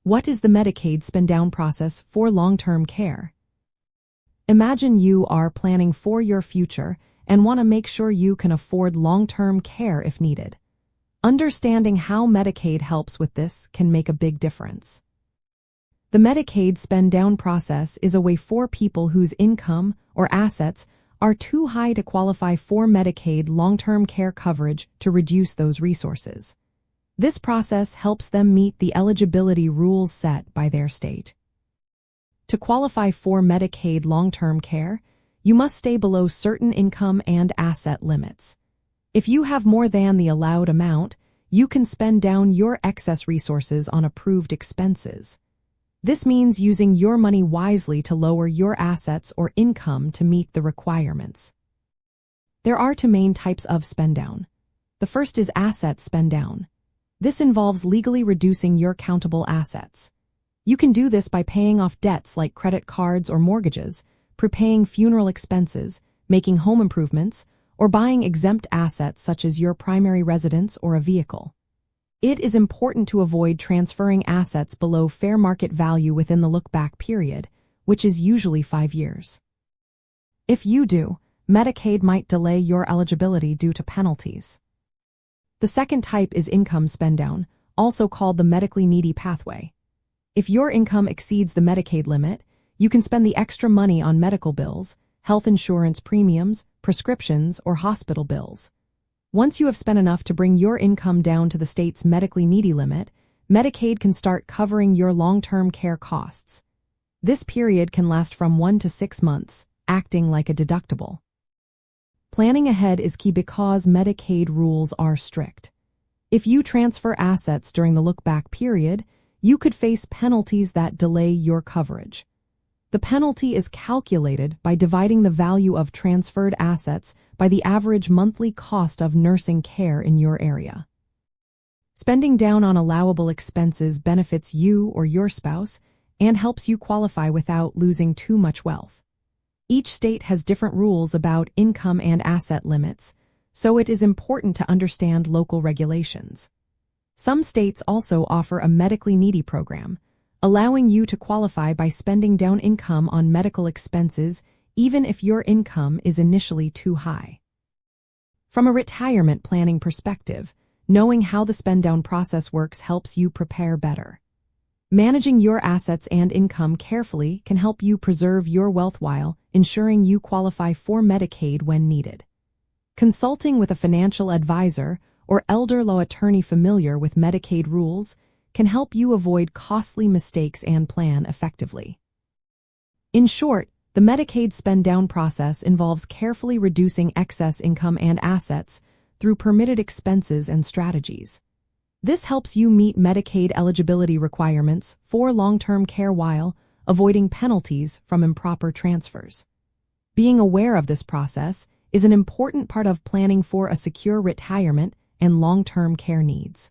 What is the Medicaid spend-down process for long-term care? Imagine you are planning for your future and want to make sure you can afford long-term care if needed. Understanding how Medicaid helps with this can make a big difference. The Medicaid spend-down process is a way for people whose income or assets are too high to qualify for Medicaid long-term care coverage to reduce those resources. This process helps them meet the eligibility rules set by their state. To qualify for Medicaid long-term care, you must stay below certain income and asset limits. If you have more than the allowed amount, you can spend down your excess resources on approved expenses. This means using your money wisely to lower your assets or income to meet the requirements. There are two main types of spend-down. The first is asset spend-down. This involves legally reducing your countable assets. You can do this by paying off debts like credit cards or mortgages, prepaying funeral expenses, making home improvements, or buying exempt assets such as your primary residence or a vehicle. It is important to avoid transferring assets below fair market value within the look-back period, which is usually 5 years. If you do, Medicaid might delay your eligibility due to penalties. The second type is income spend-down, also called the medically needy pathway. If your income exceeds the Medicaid limit, you can spend the extra money on medical bills, health insurance premiums, prescriptions, or hospital bills. Once you have spent enough to bring your income down to the state's medically needy limit, Medicaid can start covering your long-term care costs. This period can last from 1 to 6 months, acting like a deductible. Planning ahead is key because Medicaid rules are strict. If you transfer assets during the look-back period, you could face penalties that delay your coverage. The penalty is calculated by dividing the value of transferred assets by the average monthly cost of nursing care in your area. Spending down on allowable expenses benefits you or your spouse and helps you qualify without losing too much wealth. Each state has different rules about income and asset limits, so it is important to understand local regulations. Some states also offer a medically needy program, allowing you to qualify by spending down income on medical expenses even if your income is initially too high. From a retirement planning perspective, knowing how the spend-down process works helps you prepare better. Managing your assets and income carefully can help you preserve your wealth while ensuring you qualify for Medicaid when needed. Consulting with a financial advisor or elder law attorney familiar with Medicaid rules can help you avoid costly mistakes and plan effectively. In short, the Medicaid spend-down process involves carefully reducing excess income and assets through permitted expenses and strategies. This helps you meet Medicaid eligibility requirements for long-term care while avoiding penalties from improper transfers. Being aware of this process is an important part of planning for a secure retirement and long-term care needs.